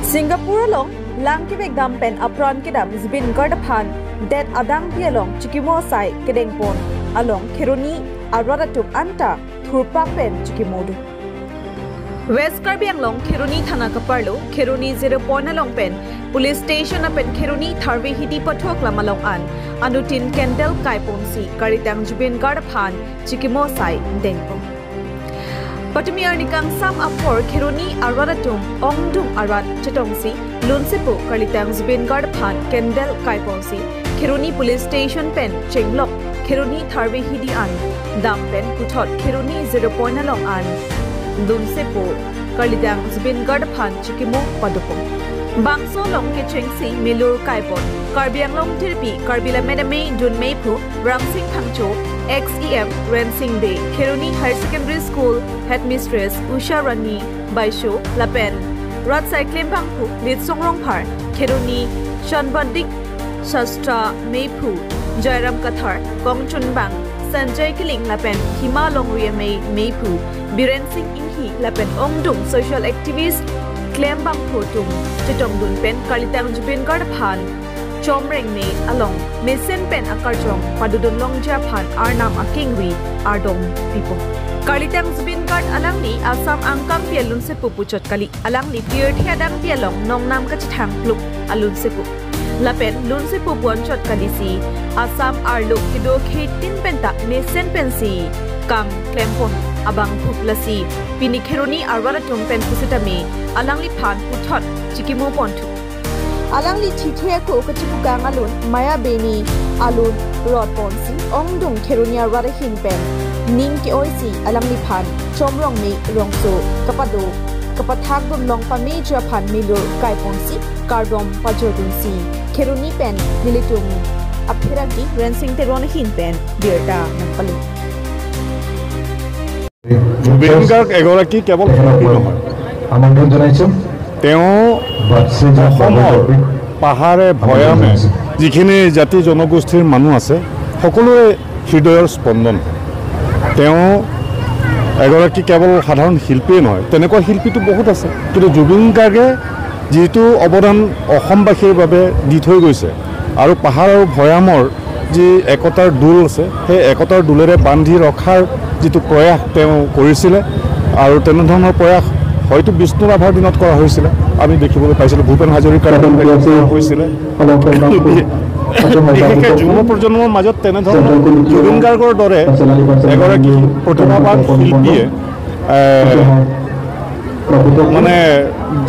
Singapore along Langkibek Dampen Apron Kedam Zbin Gardapan Dead Adang Pialong Chikimo Sai Kedengpon along Kiruni Aradatuk Anta Thurpak Pen Chikimodu West Karbiang Long Kiruni Thana Kaparlo Kiruni 0 Along Pen Police Station Apen Kiruni Tharvi Hidi Pathok Lamalong An Anutin Kendall Kaiponsi Karitang Zbin Gardapan Chikimo Sai Dengpon Patumi Arnikang Sam Apor Kiruni Aradatum Ongdum Arad Chetongsi Lunsipu Kalitang Zbin Gardapan Kendall Kaiponsi Kiruni Police Station Pen Chenglok Kiruni Tharvi Hidi An Dam Pen Puthot Kiruni 0 Along An Lunsipu Kalitang Zbin Gardapan Chikimo Padupong Bangso Long Kichengsi Milur Kaipon Karbiang Long Tirpi Karbila Medame Dun Meipu Ramsing Thangcho XEM Rensing Day Kiruni Higher Secondary School Headmistress Usha Rani Baisho Lapen Rat Cycling Bangpu Lid Songrong Par Kiruni Shanbandik Shastra Meipu Jairam Kathar Kongchun Bang Sanjay Kiling Lapen Hima Longria Meipu Biren Singh Inhi Lapen Ongdung Social Activist Klem Bang Photum Chitong Dun Pen Kalitang Zbin Gardapan Chomreng Me along Mesen Pen Akarjong Padudun Long Japan Arnam Akingwi Ardom People Kalitang Zbin Gard Alangli Assam Angkam Pialun Sepu Puchot Kali Alangli Pier Thiadang Pialong Nongnam Kachithang Pluk Alun Sepu Lapen Lun Sepu Ponchot Kalisi Assam Arluk Kido Khitin Penta Mesen Pensi Kang Klempon Abang Puplasi Pinikheruni Arwaratum Pen Pusitami Alangli Phan Puthot Chikimo Pontu Alangli Chithia Ko Kachipugang Alun Maya Beni Alun Rod Ponsi Ongdung Kherunia Radahin Pen Ning Ki Oisi Alangli Phan Chomrong Me Rongso Kapado Kapathagdum Long Pame Japan Milur Kai Ponsi Kardom Pajodunsi Kheruni Pen Nilitum Apheragi Rensing Teronahin Pen Birda Nampalu Zbin Garg এগৰাকী কেৱল আমন্ত্ৰণ জনাইছো তেওঁ অসমৰ পাহাৰে ভৈয়ামে যিখিনি জাতি জনগোষ্ঠীৰ মানুহ আছে সকলোৰে হৃদয়ৰ স্পন্দন তেওঁ এগৰাকী কেৱল সাধাৰণ শিল্পীয়ে নহয় তেনেকুৱা শিল্পীটো বহুত আছে কিন্তু জুবিন গাৰ্গে যেটো অৱদান অসমবাসীৰ বাবে দি থৈ গৈছে আৰু পাহাৰ আৰু ভৈয়ামৰ যি একতাৰ দুল আছে সেই একতাৰ দুলেৰে বান্ধি ৰখাৰ যেটো প্ৰয়াস তেওঁ কৰিছিল আৰু তেনেধৰণৰ প্ৰয়াস হয়তো বিষ্ণু ৰাভাৰ দিনত কৰা হৈছিল আমি দেখিবলৈ পাইছিলো ভূপেন হাজৰিকাৰ হৈছিল বিশেষকৈ যুৱ প্ৰজন্মৰ মাজত তেনেধৰণৰ জুবিন গাৰ্গৰ দৰে এগৰাকী প্ৰতিভাবান শিল্পীয়ে মানে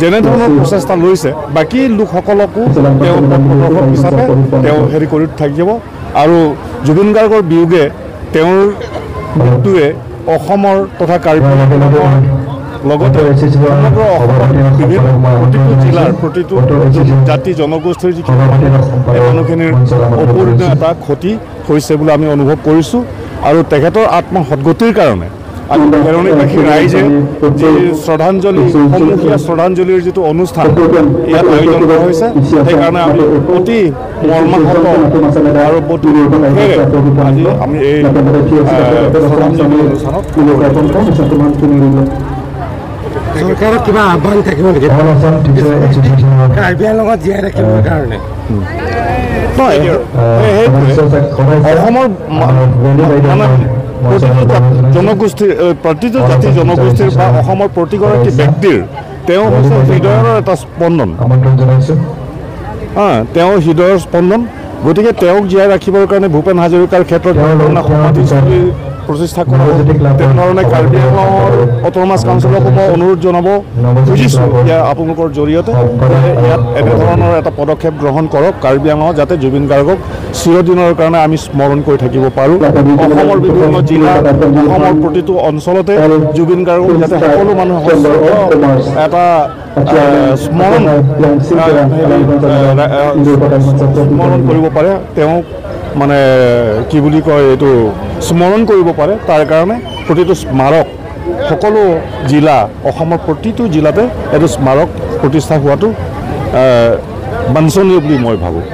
যেনেধৰণৰ প্ৰচেষ্টা লৈছে বাকী লোকসকলকো তেওঁ পথপ্ৰদৰ্শক হিচাপে তেওঁ হেৰি কৰি থাকিব আৰু জুবিন গাৰ্গৰ বিয়োগে তেওঁৰ মৃত্যুৱে অসমৰ তথা কাৰ্বিআংলঙৰ লগতে সমগ্ৰ অসমৰ প্ৰতিটো জিলাৰ প্ৰতিটো জাতি জনগোষ্ঠীৰ যিখিনি মানুহখিনিৰ অপূৰ্ণীয় এটা ক্ষতি হৈছে বুলি আমি অনুভৱ কৰিছোঁ আৰু তেখেতৰ আত্মসদ্গতিৰ কাৰণে আমি কেৰণীবাসী ৰাইজে যি শ্ৰদ্ধাঞ্জলি সমূহীয়া শ্ৰদ্ধাঞ্জলিৰ যিটো অনুষ্ঠান ইয়াত আয়োজন কৰা হৈছে সেইকাৰণে আমি অতি মৰ্মাহত আৰু অতি দুখেৰে আজি আমি এই শ্ৰদ্ধাঞ্জলি অনুষ্ঠানত চৰকাৰৰ কিবা আহ্বান থাকিব নেকি কাৰ্বিআংলঙত জীয়াই ৰাখিবৰ কাৰণে অসমৰ প্ৰতিটো জাতি জনগোষ্ঠীৰ বা অসমৰ প্ৰতিগৰাকী ব্যক্তিৰ তেওঁ হৈছে হৃদয়ৰ এটা স্পন্দন তেওঁ হৃদয়ৰ স্পন্দন গতিকে তেওঁক জীয়াই ৰাখিবৰ কাৰণে ভূপেন হাজৰিকাৰ ক্ষেত্ৰত সমাধিস্থলী প্ৰতিষ্ঠা কৰা তেনেধৰণে কাৰ্বিআংলঙৰ অট'নমাছ কাউন্সিলকো মই অনুৰোধ জনাব খুজিছোঁ ইয়াৰ আপোনালোকৰ জৰিয়তে ইয়াত এনেধৰণৰ এটা পদক্ষেপ গ্ৰহণ কৰক কাৰ্বিআংলঙত যাতে জুবিন গাৰ্গক চিৰদিনৰ কাৰণে আমি স্মৰণ কৰি থাকিব পাৰোঁ অসমৰ বিভিন্ন জিলা অসমৰ প্ৰতিটো অঞ্চলতে জুবিন গাৰ্গক যাতে সকলো মানুহে এটা স্মৰণ কৰিব পাৰে তেওঁক মানে কি বুলি কয় এইটো স্মৰণ কৰিব পাৰে তাৰ কাৰণে প্ৰতিটো স্মাৰক সকলো জিলা অসমৰ প্ৰতিটো জিলাতে এইটো স্মাৰক প্ৰতিষ্ঠা হোৱাটো বাঞ্ছনীয় বুলি মই ভাবোঁ